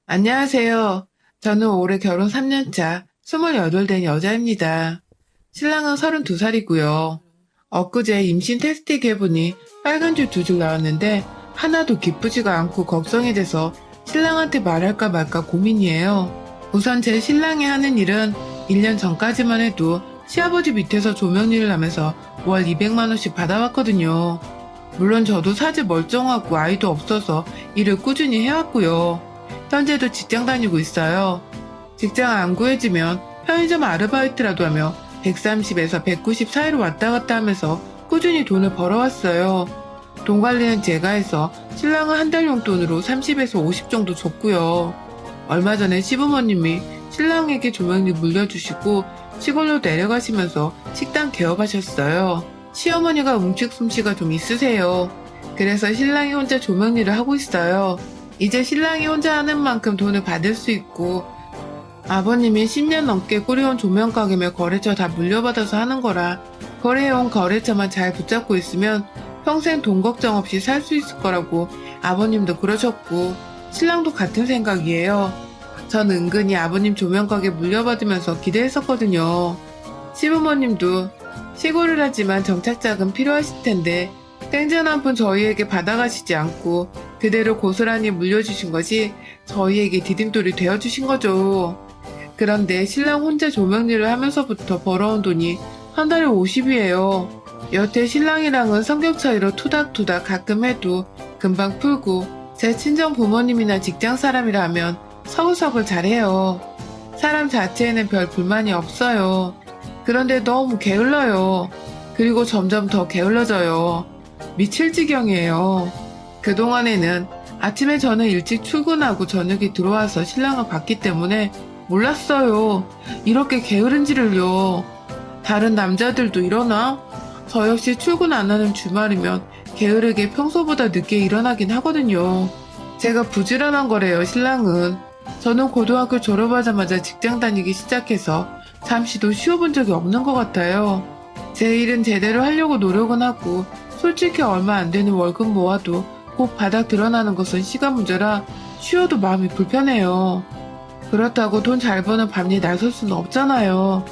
안녕하세요. 저는 올해 결혼 3년차 28 된 여자입니다. 신랑은 32살이고요. 엊그제 임신 테스트 해보니 빨간 줄 2줄 나왔는데 하나도 기쁘지가 않고 걱정이 돼서 신랑한테 말할까 말까 고민이에요. 우선 제 신랑이 하는 일은 1년 전까지만 해도 시아버지 밑에서 조명일을 하면서 월 200만 원씩 받아왔거든요. 물론 저도 사지 멀쩡하고 아이도 없어서 일을 꾸준히 해왔고요. 현재도 직장 다니고 있어요. 직장 안 구해지면 편의점 아르바이트라도 하며 130에서 190 사이로 왔다 갔다 하면서 꾸준히 돈을 벌어왔어요. 돈 관리는 제가 해서 신랑은 한 달 용돈으로 30에서 50 정도 줬고요. 얼마 전에 시부모님이 신랑에게 조명일 물려주시고 시골로 내려가시면서 식당 개업하셨어요. 시어머니가 움직 솜씨가 좀 있으세요. 그래서 신랑이 혼자 조명일을 하고 있어요. 이제 신랑이 혼자 하는 만큼 돈을 받을 수 있고 아버님이 10년 넘게 꾸려온 조명가게며 거래처 다 물려받아서 하는 거라 거래해온 거래처만 잘 붙잡고 있으면 평생 돈 걱정 없이 살 수 있을 거라고 아버님도 그러셨고 신랑도 같은 생각이에요. 전 은근히 아버님 조명가게 물려받으면서 기대했었거든요. 시부모님도 시골을 하지만 정착자금 필요하실 텐데 땡전 한 푼 저희에게 받아가시지 않고 그대로 고스란히 물려주신 것이 저희에게 디딤돌이 되어주신 거죠. 그런데 신랑 혼자 조명일을 하면서부터 벌어온 돈이 한 달에 50이에요. 여태 신랑이랑은 성격 차이로 투닥투닥 가끔 해도 금방 풀고 제 친정 부모님이나 직장 사람이라 하면 서글서글 잘해요. 사람 자체에는 별 불만이 없어요. 그런데 너무 게을러요. 그리고 점점 더 게을러져요. 미칠 지경이에요. 그동안에는 아침에 저는 일찍 출근하고 저녁에 들어와서 신랑을 봤기 때문에 몰랐어요. 이렇게 게으른지를요. 다른 남자들도 이러나? 저 역시 출근 안 하는 주말이면 게으르게 평소보다 늦게 일어나긴 하거든요. 제가 부지런한 거래요, 신랑은. 저는 고등학교 졸업하자마자 직장 다니기 시작해서 잠시도 쉬어본 적이 없는 것 같아요. 제 일은 제대로 하려고 노력은 하고 솔직히 얼마 안 되는 월급 모아도 꼭 바닥 드러나는 것은 시간 문제라 쉬어도 마음이 불편해요. 그렇다고 돈 잘 버는 밤일 나설 수는 없잖아요.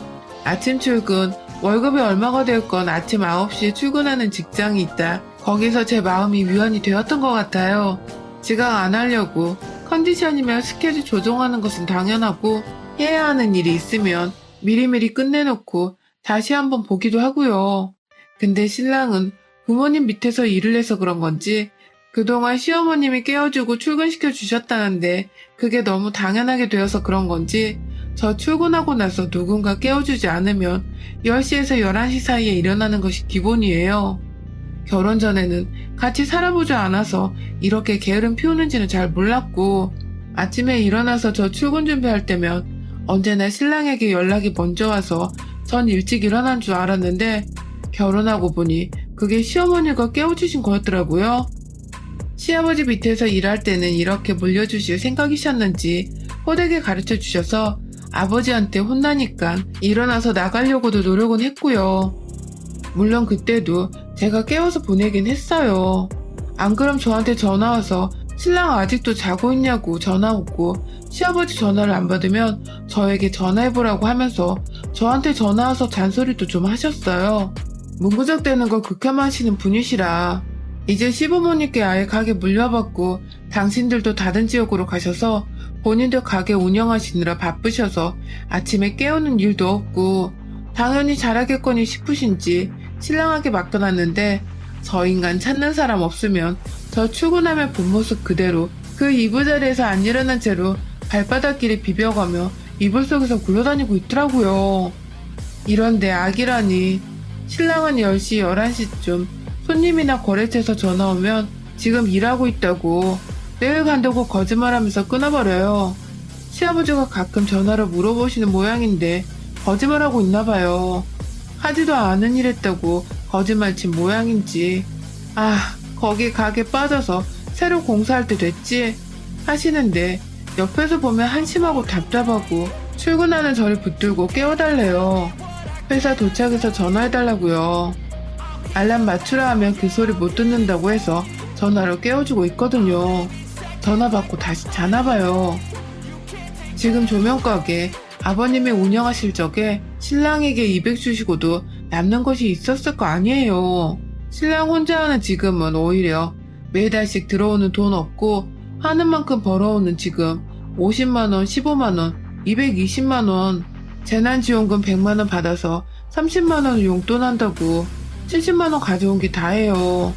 아침 출근, 월급이 얼마가 될 건 아침 9시에 출근하는 직장이 있다. 거기서 제 마음이 위안이 되었던 것 같아요. 지각 안 하려고 컨디션이면 스케줄 조정하는 것은 당연하고 해야 하는 일이 있으면 미리미리 끝내놓고 다시 한번 보기도 하고요. 근데 신랑은 부모님 밑에서 일을 해서 그런 건지 그동안 시어머님이 깨워주고 출근시켜 주셨다는데 그게 너무 당연하게 되어서 그런 건지 저 출근하고 나서 누군가 깨워주지 않으면 10시에서 11시 사이에 일어나는 것이 기본이에요. 결혼 전에는 같이 살아보지 않아서 이렇게 게으름 피우는지는 잘 몰랐고 아침에 일어나서 저 출근 준비할 때면 언제나 신랑에게 연락이 먼저 와서 전 일찍 일어난 줄 알았는데 결혼하고 보니 그게 시어머니가 깨워주신 거였더라고요. 시아버지 밑에서 일할 때는 이렇게 물려주실 생각이셨는지 호되게 가르쳐 주셔서 아버지한테 혼나니까 일어나서 나가려고도 노력은 했고요. 물론 그때도 제가 깨워서 보내긴 했어요. 안 그럼 저한테 전화 와서 신랑 아직도 자고 있냐고 전화 오고 시아버지 전화를 안 받으면 저에게 전화해보라고 하면서 저한테 전화 와서 잔소리도 좀 하셨어요. 문구적대는 걸 극혐하시는 분이시라 이제 시부모님께 아예 가게 물려받고 당신들도 다른 지역으로 가셔서 본인들 가게 운영하시느라 바쁘셔서 아침에 깨우는 일도 없고 당연히 잘하겠거니 싶으신지 신랑에게 맡겨놨는데 저 인간 찾는 사람 없으면 저 출근하면 본 모습 그대로 그 이부자리에서 안 일어난 채로 발바닥끼리 비벼가며 이불 속에서 굴러다니고 있더라고요. 이런데 악이라니. 신랑은 10시, 11시쯤 손님이나 거래처에서 전화 오면 지금 일하고 있다고 내일 간다고 거짓말하면서 끊어버려요. 시아버지가 가끔 전화로 물어보시는 모양인데 거짓말하고 있나봐요. 하지도 않은 일 했다고 거짓말 친 모양인지 거기 가게 빠져서 새로 공사할 때 됐지 하시는데 옆에서 보면 한심하고 답답하고 출근하는 저를 붙들고 깨워달래요. 회사 도착해서 전화해달라고요. 알람 맞추라 하면 그 소리 못 듣는다고 해서 전화로 깨워주고 있거든요. 전화 받고 다시 자나봐요. 지금 조명가게 아버님이 운영하실 적에 신랑에게 200 주시고도 남는 것이 있었을 거 아니에요. 신랑 혼자 하는 지금은 오히려 매달씩 들어오는 돈 없고 하는 만큼 벌어오는 지금 50만원, 15만원, 220만원, 재난지원금 100만원 받아서 30만원 용돈 한다고 70만원 가져온 게 다예요.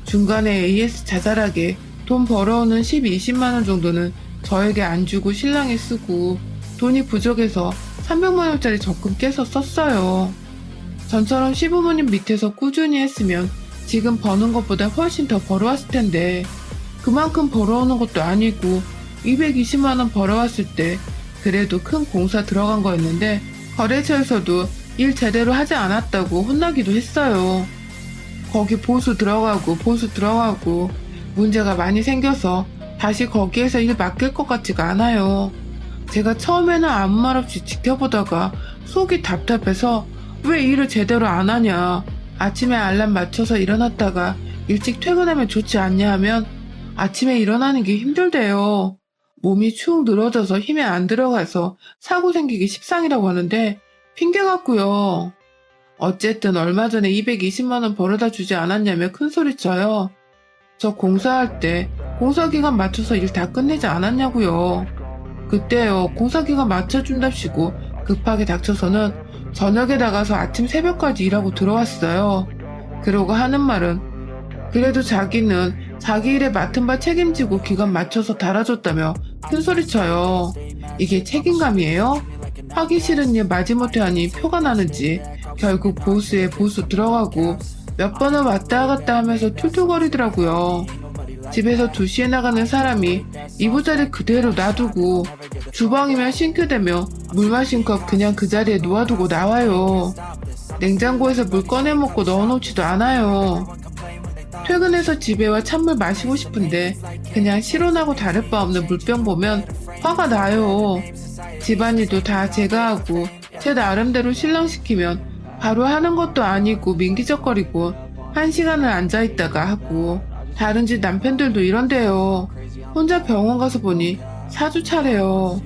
중간에 AS 자잘하게 돈 벌어오는 10, 20만원 정도는 저에게 안 주고 신랑이 쓰고 돈이 부족해서 300만원짜리 적금 깨서 썼어요. 전처럼 시부모님 밑에서 꾸준히 했으면 지금 버는 것보다 훨씬 더 벌어왔을 텐데 그만큼 벌어오는 것도 아니고 220만원 벌어왔을 때 그래도 큰 공사 들어간 거였는데 거래처에서도 일 제대로 하지 않았다고 혼나기도 했어요. 거기 보수 들어가고 문제가 많이 생겨서 다시 거기에서 일 맡길 것 같지가 않아요. 제가 처음에는 아무 말 없이 지켜보다가 속이 답답해서 왜 일을 제대로 안 하냐, 아침에 알람 맞춰서 일어났다가 일찍 퇴근하면 좋지 않냐 하면 아침에 일어나는 게 힘들대요. 몸이 축 늘어져서 힘이 안 들어가서 사고 생기기 십상이라고 하는데 핑계 같고요. 어쨌든 얼마 전에 220만원 벌어다 주지 않았냐며 큰소리쳐요. 저 공사할 때 공사기간 맞춰서 일 다 끝내지 않았냐고요. 그때요, 공사기간 맞춰준답시고 급하게 닥쳐서는 저녁에 나가서 아침 새벽까지 일하고 들어왔어요. 그러고 하는 말은 그래도 자기는 자기 일에 맡은 바 책임지고 기간 맞춰서 달아줬다며 큰소리쳐요. 이게 책임감이에요? 하기 싫은 일 마지못해 하니 표가 나는지 결국 보수에 보수 들어가고 몇 번을 왔다 갔다 하면서 툴툴거리더라고요. 집에서 2시에 나가는 사람이 이부자리 그대로 놔두고 주방이면 싱크대며 물 마신 컵 그냥 그 자리에 놓아두고 나와요. 냉장고에서 물 꺼내 먹고 넣어놓지도 않아요. 퇴근해서 집에 와 찬물 마시고 싶은데 그냥 실온하고 다를 바 없는 물병 보면 화가 나요. 집안일도 다 제가 하고 제 나름대로 신랑시키면 바로 하는 것도 아니고 민기적거리고 1시간을 앉아있다가 하고 다른 집 남편들도 이런데요. 혼자 병원 가서 보니 4주 차래요.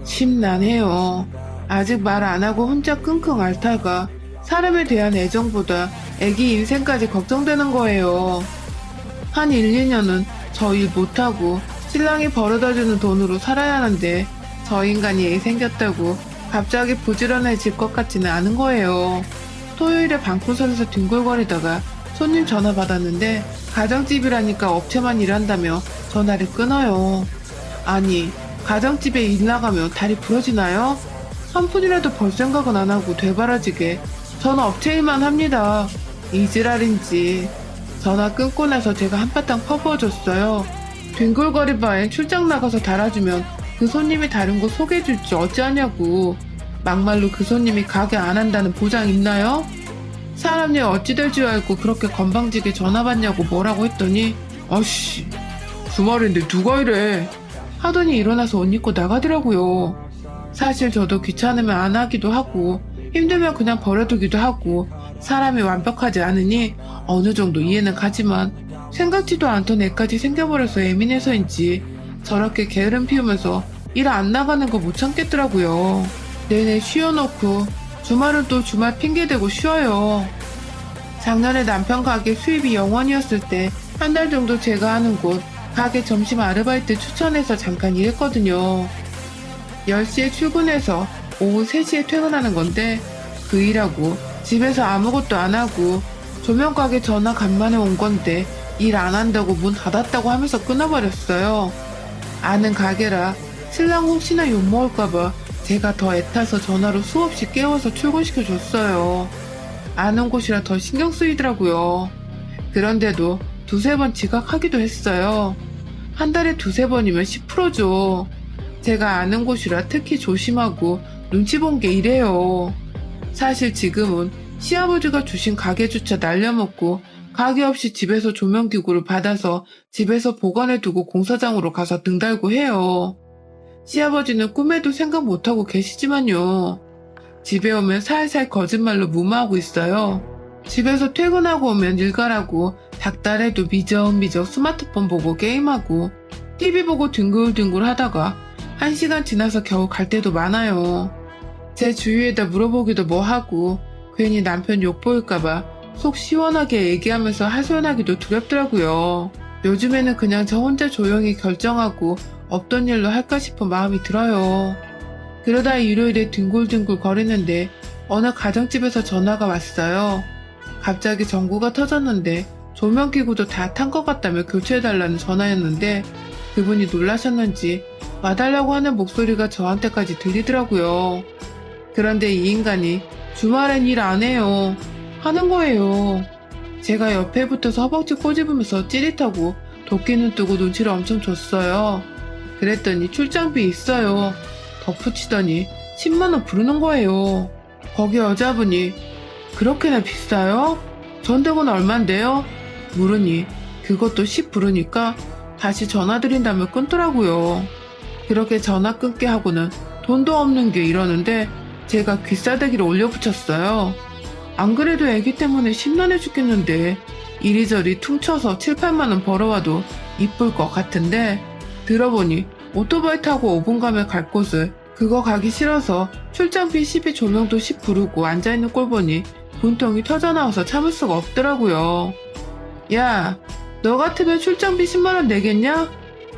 심란해요. 아직 말 안 하고 혼자 끙끙 앓다가 사람에 대한 애정보다 애기 인생까지 걱정되는 거예요. 한 1, 2년은 저 일 못하고 신랑이 벌어다주는 돈으로 살아야 하는데 저 인간이 애 생겼다고 갑자기 부지런해질 것 같지는 않은 거예요. 토요일에 방구석에서 뒹굴거리다가 손님 전화 받았는데 가정집이라니까 업체만 일한다며 전화를 끊어요. 아니, 가정집에 일 나가면 다리 부러지나요? 한 푼이라도 벌 생각은 안 하고 되바라지게 전 업체 일만 합니다. 이지랄인지. 전화 끊고 나서 제가 한바탕 퍼부어줬어요. 뒹굴거릴 바엔 출장 나가서 달아주면 그 손님이 다른 곳 소개해줄지 어찌하냐고. 막말로 그 손님이 가게 안 한다는 보장 있나요? 사람 일 어찌 될 줄 알고 그렇게 건방지게 전화 받냐고 뭐라고 했더니 아씨, 주말인데 누가 이래 하더니 일어나서 옷 입고 나가더라고요. 사실 저도 귀찮으면 안 하기도 하고 힘들면 그냥 버려두기도 하고 사람이 완벽하지 않으니 어느 정도 이해는 가지만 생각지도 않던 애까지 생겨버려서 예민해서인지 저렇게 게으름 피우면서 일 안 나가는 거 못 참겠더라고요. 내내 쉬어놓고 주말은 또 주말 핑계대고 쉬어요. 작년에 남편 가게 수입이 0원이었을 때 한 달 정도 제가 하는 곳 가게 점심 아르바이트 추천해서 잠깐 일했거든요. 10시에 출근해서 오후 3시에 퇴근하는 건데 그 일하고 집에서 아무것도 안 하고 조명가게 전화 간만에 온 건데 일 안 한다고 문 닫았다고 하면서 끊어버렸어요. 아는 가게라 신랑 혹시나 욕먹을까봐 제가 더 애타서 전화로 수없이 깨워서 출근시켜줬어요. 아는 곳이라 더 신경 쓰이더라고요. 그런데도 2-3번 지각하기도 했어요. 한 달에 2-3번이면 10%죠. 제가 아는 곳이라 특히 조심하고 눈치 본 게 이래요. 사실 지금은 시아버지가 주신 가게조차 날려먹고 가게 없이 집에서 조명기구를 받아서 집에서 보관해두고 공사장으로 가서 등 달고 해요. 시아버지는 꿈에도 생각 못하고 계시지만요. 집에 오면 살살 거짓말로 무마하고 있어요. 집에서 퇴근하고 오면 일가라고 닭달해도 미적미적 스마트폰 보고 게임하고 TV 보고 뒹굴뒹굴 하다가 1시간 지나서 겨우 갈 때도 많아요. 제 주위에다 물어보기도 뭐하고 괜히 남편 욕보일까봐 속 시원하게 얘기하면서 하소연하기도 두렵더라고요. 요즘에는 그냥 저 혼자 조용히 결정하고 없던 일로 할까 싶은 마음이 들어요. 그러다 일요일에 뒹굴뒹굴 거리는데 어느 가정집에서 전화가 왔어요. 갑자기 전구가 터졌는데 조명기구도 다 탄 것 같다며 교체해달라는 전화였는데 그분이 놀라셨는지 와달라고 하는 목소리가 저한테까지 들리더라고요. 그런데 이 인간이 주말엔 일 안 해요. 하는 거예요. 제가 옆에 붙어서 허벅지 꼬집으면서 찌릿하고 도끼는 뜨고 눈치를 엄청 줬어요. 그랬더니 출장비 있어요. 덧붙이더니 10만원 부르는 거예요. 거기 여자분이 그렇게나 비싸요? 전대고는 얼만데요? 물으니 그것도 10 부르니까 다시 전화 드린다며 끊더라고요. 그렇게 전화 끊게 하고는 돈도 없는 게 이러는데 제가 귀싸대기를 올려붙였어요. 안 그래도 애기 때문에 심란해 죽겠는데 이리저리 퉁쳐서 7, 8만원 벌어와도 이쁠 것 같은데 들어보니 오토바이 타고 5분 가면 갈 곳을 그거 가기 싫어서 출장비 10이 조명도 10 부르고 앉아있는 꼴 보니 분통이 터져나와서 참을 수가 없더라고요. 야, 너 같으면 출장비 10만원 내겠냐?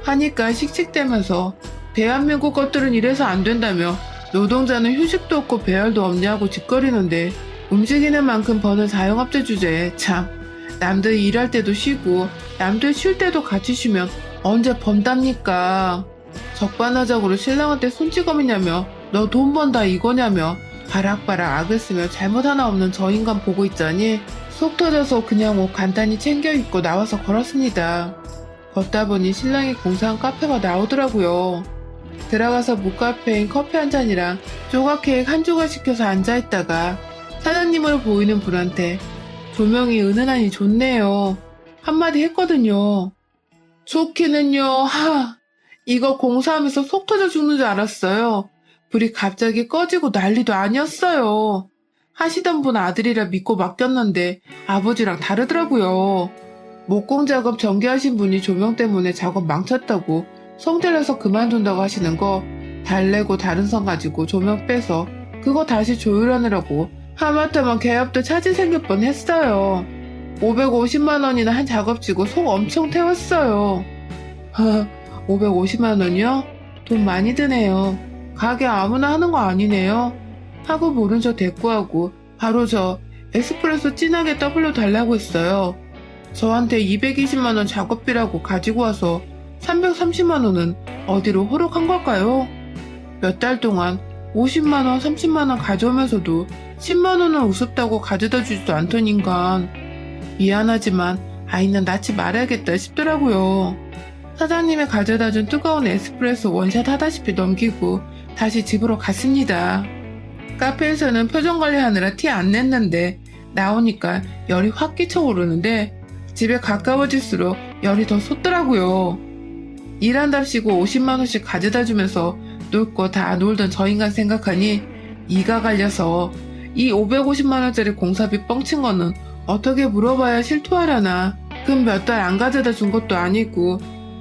하니까 씩씩대면서 대한민국 것들은 이래서 안 된다며 노동자는 휴식도 없고 배열도 없냐고 짓거리는데 움직이는 만큼 버는 자영업자 주제에 참 남들 일할 때도 쉬고 남들 쉴 때도 같이 쉬면 언제 번답니까? 적반하장으로 신랑한테 손찌검이냐며 너 돈 번다 이거냐며 바락바락 악을 쓰며 잘못 하나 없는 저 인간 보고 있자니 속 터져서 그냥 옷 간단히 챙겨 입고 나와서 걸었습니다. 걷다 보니 신랑이 공사한 카페가 나오더라고요. 들어가서 묵카페인 커피 한 잔이랑 조각 케이크 한 조각 시켜서 앉아있다가 사장님으로 보이는 분한테 조명이 은은하니 좋네요. 한마디 했거든요. 좋기는요, 이거 공사하면서 속 터져 죽는 줄 알았어요. 불이 갑자기 꺼지고 난리도 아니었어요. 하시던 분 아들이라 믿고 맡겼는데 아버지랑 다르더라고요. 목공 작업 전개하신 분이 조명 때문에 작업 망쳤다고 성질내서 그만둔다고 하시는 거 달래고 다른 선 가지고 조명 빼서 그거 다시 조율하느라고 하마터면 개업도 차질 생길 뻔했어요. 550만원이나 한 작업치고 속 엄청 태웠어요. 550만원이요? 돈 많이 드네요. 가게 아무나 하는 거 아니네요. 하고 모른 척 대꾸하고 바로 저 에스프레소 진하게 W 달라고 했어요. 저한테 220만원 작업비라고 가지고 와서 330만원은 어디로 호록한 걸까요? 몇 달 동안 50만원, 30만원 가져오면서도 10만원은 우습다고 가져다 주지도 않던 인간. 미안하지만 아이는 낳지 말아야겠다 싶더라고요. 사장님이 가져다 준 뜨거운 에스프레소 원샷 하다시피 넘기고 다시 집으로 갔습니다. 카페에서는 표정 관리하느라 티 안 냈는데 나오니까 열이 확 끼쳐오르는데 집에 가까워질수록 열이 더 솟더라고요. 일한답시고 50만원씩 가져다 주면서 놀 거 다 놀던 저 인간 생각하니 이가 갈려서 이 550만원짜리 공사비 뻥친 거는 어떻게 물어봐야 실토하려나. 금 몇 달 안 가져다 준 것도 아니고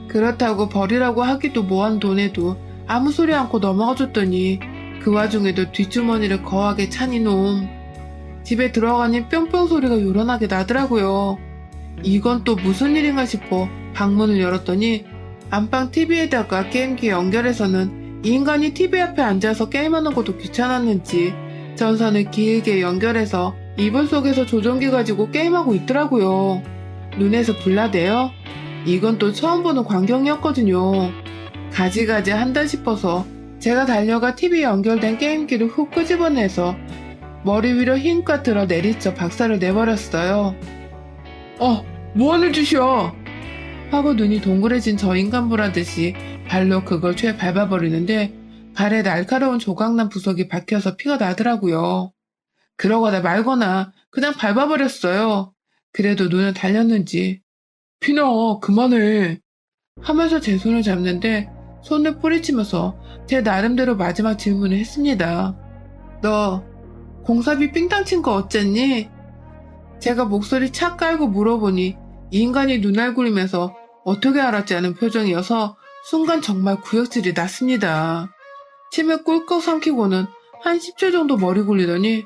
그렇다고 버리라고 하기도 뭐한 돈에도 아무 소리 않고 넘어가 줬더니 그 와중에도 뒷주머니를 거하게 찬 이놈. 집에 들어가니 뿅뿅 소리가 요란하게 나더라고요. 이건 또 무슨 일인가 싶어 방문을 열었더니 안방 TV에다가 게임기 연결해서는 이 인간이 TV 앞에 앉아서 게임하는 것도 귀찮았는지 전선을 길게 연결해서 이불 속에서 조종기 가지고 게임하고 있더라고요. 눈에서 불나대요? 이건 또 처음 보는 광경이었거든요. 가지가지 한다 싶어서 제가 달려가 TV 연결된 게임기를 훅 끄집어내서 머리 위로 힘껏 들어 내리쳐 박살을 내버렸어요. 뭐하는 짓이야? 하고 눈이 동그래진 저 인간 보라듯이 발로 그걸 죄 밟아버리는데 발에 날카로운 조각난 부석이 박혀서 피가 나더라고요. 그러거나 말거나 그냥 밟아버렸어요. 그래도 눈은 달렸는지 피나 그만해 하면서 제 손을 잡는데 손을 뿌리치면서 제 나름대로 마지막 질문을 했습니다. 너 공사비 삥땅 친 거 어쨌니? 제가 목소리 착 깔고 물어보니 이 인간이 눈알 굴리면서 어떻게 알았지 하는 표정이어서 순간 정말 구역질이 났습니다. 침을 꿀꺽 삼키고는 한 10초 정도 머리 굴리더니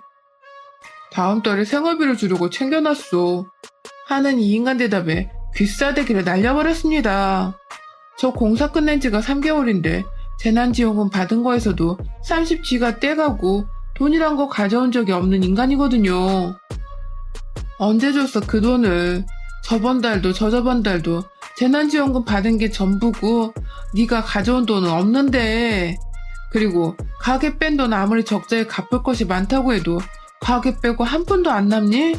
다음 달에 생활비를 주려고 챙겨놨어 하는 이 인간 대답에 귀싸대기를 날려버렸습니다. 저 공사 끝낸 지가 3개월인데 재난지원금 받은 거에서도 30G가 떼가고 돈이란 거 가져온 적이 없는 인간이거든요. 언제 줬어 그 돈을. 저번 달도 저저번 달도 재난지원금 받은 게 전부고 네가 가져온 돈은 없는데. 그리고 가게 뺀 돈 아무리 적자에 갚을 것이 많다고 해도 가게 빼고 한 푼도 안 남니?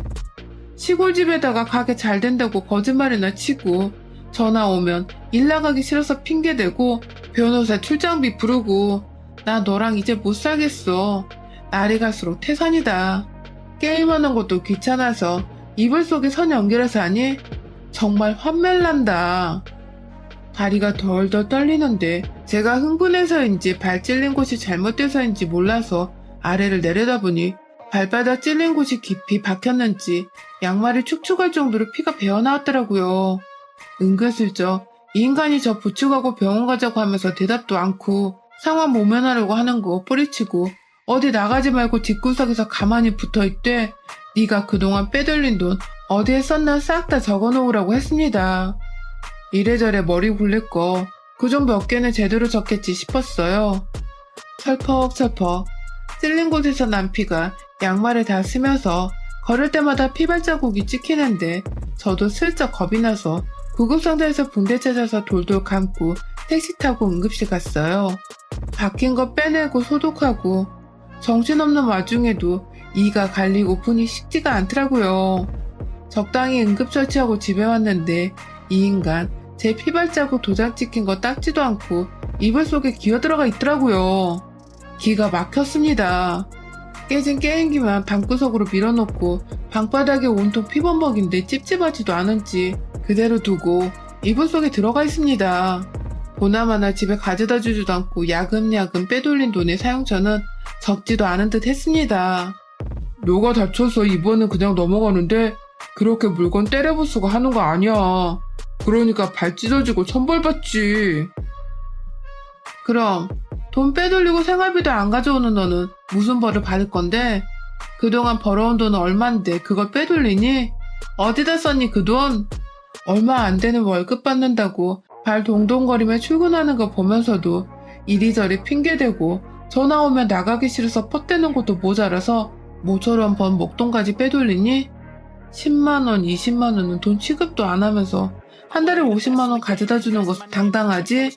시골집에다가 가게 잘 된다고 거짓말이나 치고 전화 오면 일 나가기 싫어서 핑계대고 변호사 출장비 부르고 나 너랑 이제 못 살겠어. 날이 갈수록 태산이다. 게임하는 것도 귀찮아서 이불 속에 선 연결해서 하니 정말 환멸난다. 다리가 덜덜 떨리는데 제가 흥분해서인지 발 찔린 곳이 잘못돼서인지 몰라서 아래를 내려다보니 발바닥 찔린 곳이 깊이 박혔는지 양말이 축축할 정도로 피가 배어나왔더라고요. 은근슬쩍 이 인간이 저 부축하고 병원 가자고 하면서 대답도 않고 상황 모면하려고 하는 거 뿌리치고 어디 나가지 말고 뒷구석에서 가만히 붙어있대. 네가 그동안 빼돌린 돈 어디에 썼나 싹 다 적어놓으라고 했습니다. 이래저래 머리 굴릴 거 그 중 몇 개는 제대로 적겠지 싶었어요. 철퍽철퍽 찔린 곳에서 난 피가 양말에 다 스며서 걸을 때마다 피발자국이 찍히는데 저도 슬쩍 겁이 나서 구급상자에서 붕대 찾아서 돌돌 감고 택시 타고 응급실 갔어요. 박힌 거 빼내고 소독하고 정신없는 와중에도 이가 갈리고 분이 식지가 않더라고요. 적당히 응급처치하고 집에 왔는데 이 인간 제 피발자국 도장 찍힌 거 닦지도 않고 이불 속에 기어들어가 있더라고요. 기가 막혔습니다. 깨진 게임기만 방구석으로 밀어놓고 방바닥에 온통 피범벅인데 찝찝하지도 않은지 그대로 두고 이불 속에 들어가 있습니다. 보나마나 집에 가져다 주지도 않고 야금야금 빼돌린 돈의 사용처는 적지도 않은 듯 했습니다. 너가 다쳐서 이번은 그냥 넘어가는데 그렇게 물건 때려부수고 하는 거 아니야. 그러니까 발 찢어지고 천벌받지. 그럼 돈 빼돌리고 생활비도 안 가져오는 너는 무슨 벌을 받을 건데? 그동안 벌어온 돈은 얼만데 그걸 빼돌리니? 어디다 썼니 그 돈? 얼마 안 되는 월급 받는다고 발 동동거리며 출근하는 거 보면서도 이리저리 핑계대고 전화 오면 나가기 싫어서 뻗대는 것도 모자라서 모처럼 번 목돈까지 빼돌리니? 10만원, 20만원은 돈 취급도 안 하면서 한 달에 50만원 가져다 주는 것은 당당하지?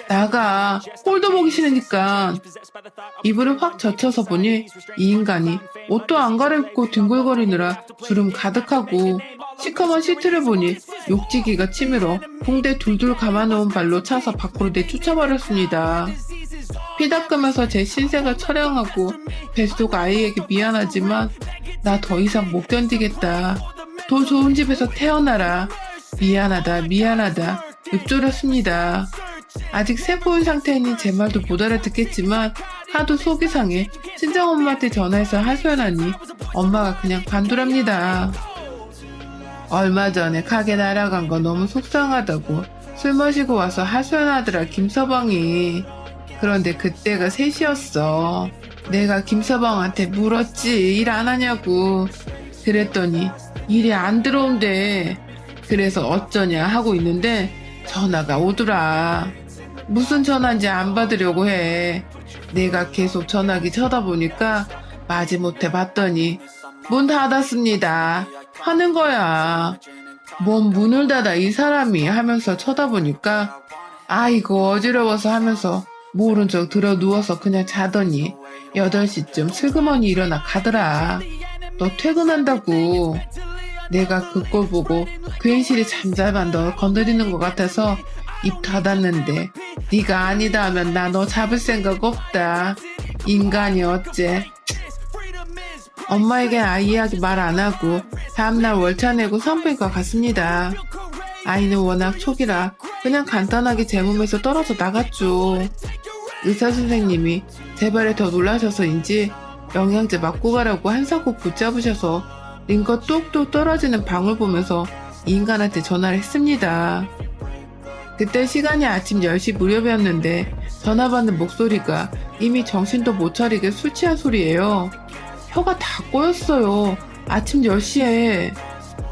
나가. 꼴도 보기 싫으니까. 이불을 확 젖혀서 보니 이 인간이 옷도 안 갈아입고 뒹굴거리느라 주름 가득하고 시커먼 시트를 보니 욕지기가 치밀어 붕대 둘둘 감아놓은 발로 차서 밖으로 내쫓아버렸습니다. 피 닦으면서 제 신생을 촬영하고 뱃속 아이에게 미안하지만 나 더 이상 못 견디겠다. 더 좋은 집에서 태어나라. 미안하다 미안하다 읊조렸습니다. 아직 세포인 상태인 제 말도 못 알아듣겠지만 하도 속이 상해 친정엄마한테 전화해서 하소연하니 엄마가 그냥 관두랍니다. 얼마 전에 가게 날아간 거 너무 속상하다고 술 마시고 와서 하소연하더라 김서방이. 그런데 그때가 3시였어. 내가 김서방한테 물었지 일 안 하냐고. 그랬더니 일이 안 들어온대. 그래서 어쩌냐 하고 있는데 전화가 오더라. 무슨 전화인지 안 받으려고 해. 내가 계속 전화기 쳐다보니까 마지못해 봤더니 문 닫았습니다 하는 거야. 뭔 문을 닫아 이 사람이 하면서 쳐다보니까 아이고 어지러워서 하면서 모른 척 들어 누워서 그냥 자더니 8시쯤 슬그머니 일어나 가더라. 너 퇴근한다고. 내가 그 꼴 보고 괜시리 잠잘만 너 건드리는 것 같아서 입 닫았는데 네가 아니다 하면 나 너 잡을 생각 없다. 인간이 어째. 엄마에게 아이 이야기 말 안 하고 다음날 월차 내고 산부인과 갔습니다. 아이는 워낙 초기라 그냥 간단하게 제 몸에서 떨어져 나갔죠. 의사 선생님이 제 발에 더 놀라셔서인지 영양제 맞고 가라고 한사코 붙잡으셔서 링거 뚝뚝 떨어지는 방울 보면서 이 인간한테 전화를 했습니다. 그때 시간이 아침 10시 무렵이었는데 전화 받는 목소리가 이미 정신도 못 차리게 술 취한 소리예요. 혀가 다 꼬였어요. 아침 10시에.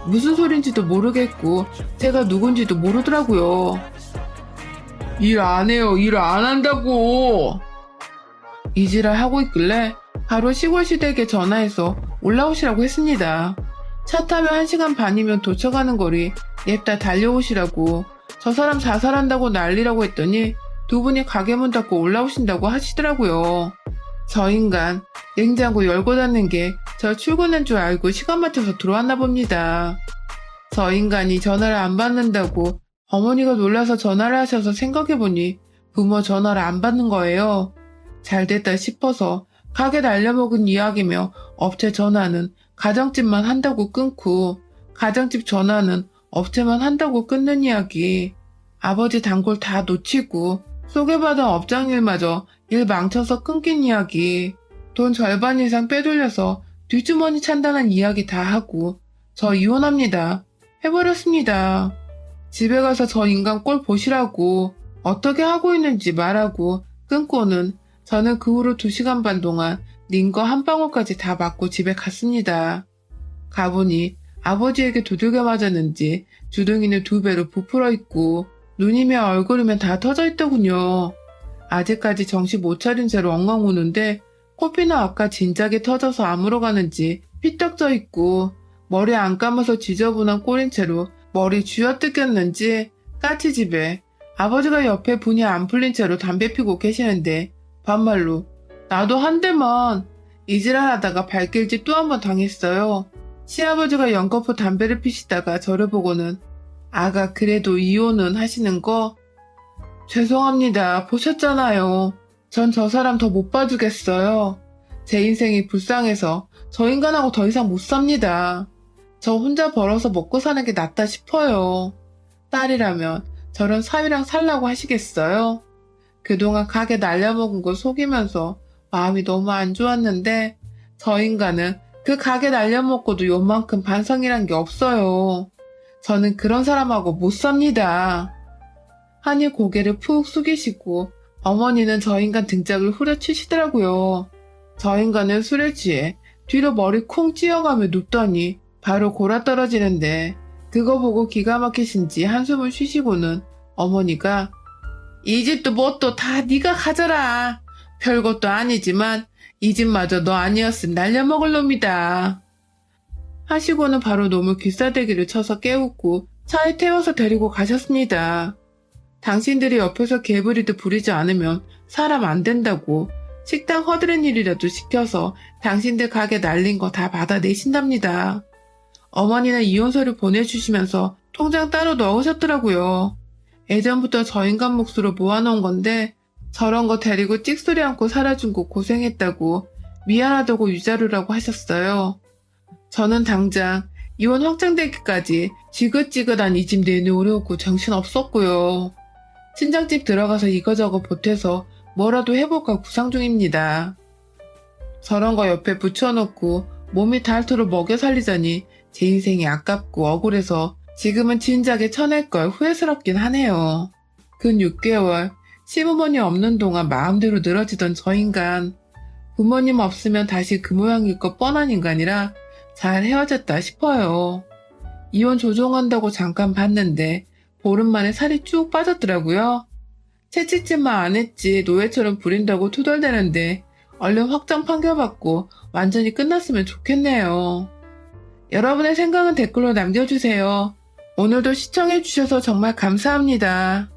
무슨 소린지도 모르겠고 제가 누군지도 모르더라고요. 일 안 해요. 일 안 한다고. 이지랄 하고 있길래 바로 시골 시댁에 전화해서 올라오시라고 했습니다. 차 타면 1시간 반이면 도착하는 거리 냅다 달려오시라고. 저 사람 자살한다고 난리라고 했더니 두 분이 가게 문 닫고 올라오신다고 하시더라고요. 저 인간 냉장고 열고 닫는 게 저 출근한 줄 알고 시간 맞춰서 들어왔나 봅니다. 저 인간이 전화를 안 받는다고 어머니가 놀라서 전화를 하셔서 생각해보니 부모 전화를 안 받는 거예요. 잘됐다 싶어서 가게 날려먹은 이야기며 업체 전화는 가정집만 한다고 끊고 가정집 전화는 업체만 한다고 끊는 이야기. 아버지 단골 다 놓치고 소개받은 업장일마저 일 망쳐서 끊긴 이야기. 돈 절반 이상 빼돌려서 뒷주머니 찬다는 이야기 다 하고 저 이혼합니다. 해버렸습니다. 집에 가서 저 인간 꼴 보시라고 어떻게 하고 있는지 말하고 끊고는 저는 그 후로 2시간 반 동안 링거 한 방울까지 다 맞고 집에 갔습니다. 가보니 아버지에게 두들겨 맞았는지 주둥이는 2배로 부풀어 있고 눈이며 얼굴이면 다 터져 있더군요. 아직까지 정신 못 차린 채로 엉엉 우는데 코피는 아까 진작에 터져서 아물어 가는지 삐떡져 있고 머리 안 감아서 지저분한 꼴인 채로 머리 쥐어뜯겼는지 까치집에 아버지가 옆에 분이 안 풀린 채로 담배 피고 계시는데 반말로 나도 한 대만 이지랄하다가 발길질 또 한 번 당했어요. 시아버지가 연거푸 담배를 피시다가 저를 보고는 아가 그래도 이혼은 하시는 거? 죄송합니다. 보셨잖아요. 전 저 사람 더 못 봐주겠어요. 제 인생이 불쌍해서 저 인간하고 더 이상 못 삽니다. 저 혼자 벌어서 먹고 사는 게 낫다 싶어요. 딸이라면 저런 사위랑 살라고 하시겠어요? 그동안 가게 날려먹은 거 속이면서 마음이 너무 안 좋았는데 저 인간은 그 가게 날려먹고도 요만큼 반성이란 게 없어요. 저는 그런 사람하고 못 삽니다. 하니 고개를 푹 숙이시고 어머니는 저 인간 등짝을 후려치시더라고요. 저 인간은 술에 취해 뒤로 머리 콩 찧어가며 눕더니 바로 골아떨어지는데 그거 보고 기가 막히신지 한숨을 쉬시고는 어머니가 이 집도 뭣도 다 네가 가져라. 별것도 아니지만 이 집마저 너 아니었음 날려먹을 놈이다. 하시고는 바로 놈을 귀싸대기를 쳐서 깨우고 차에 태워서 데리고 가셨습니다. 당신들이 옆에서 개부리듯 부리지 않으면 사람 안 된다고 식당 허드렛 일이라도 시켜서 당신들 가게 날린 거 다 받아내신답니다. 어머니는 이혼서를 보내주시면서 통장 따로 넣으셨더라고요. 예전부터 저 인간 몫으로 모아놓은 건데 저런 거 데리고 찍소리 않고 살아준 거 고생했다고 미안하다고 위자료라고 하셨어요. 저는 당장 이혼 확정되기까지 지긋지긋한 이 집 내놓으려고 정신없었고요. 친정집 들어가서 이거저거 보태서 뭐라도 해볼까 구상 중입니다. 저런 거 옆에 붙여놓고 몸이 닳도록 먹여 살리자니 제 인생이 아깝고 억울해서 지금은 진작에 쳐낼 걸 후회스럽긴 하네요. 근 6개월 시부모님 없는 동안 마음대로 늘어지던 저 인간. 부모님 없으면 다시 그 모양일 것 뻔한 인간이라 잘 헤어졌다 싶어요. 이혼 조종한다고 잠깐 봤는데 보름 만에 살이 쭉 빠졌더라고요. 채찍질만 안 했지 노예처럼 부린다고 투덜대는데 얼른 확정 판결받고 완전히 끝났으면 좋겠네요. 여러분의 생각은 댓글로 남겨주세요. 오늘도 시청해주셔서 정말 감사합니다.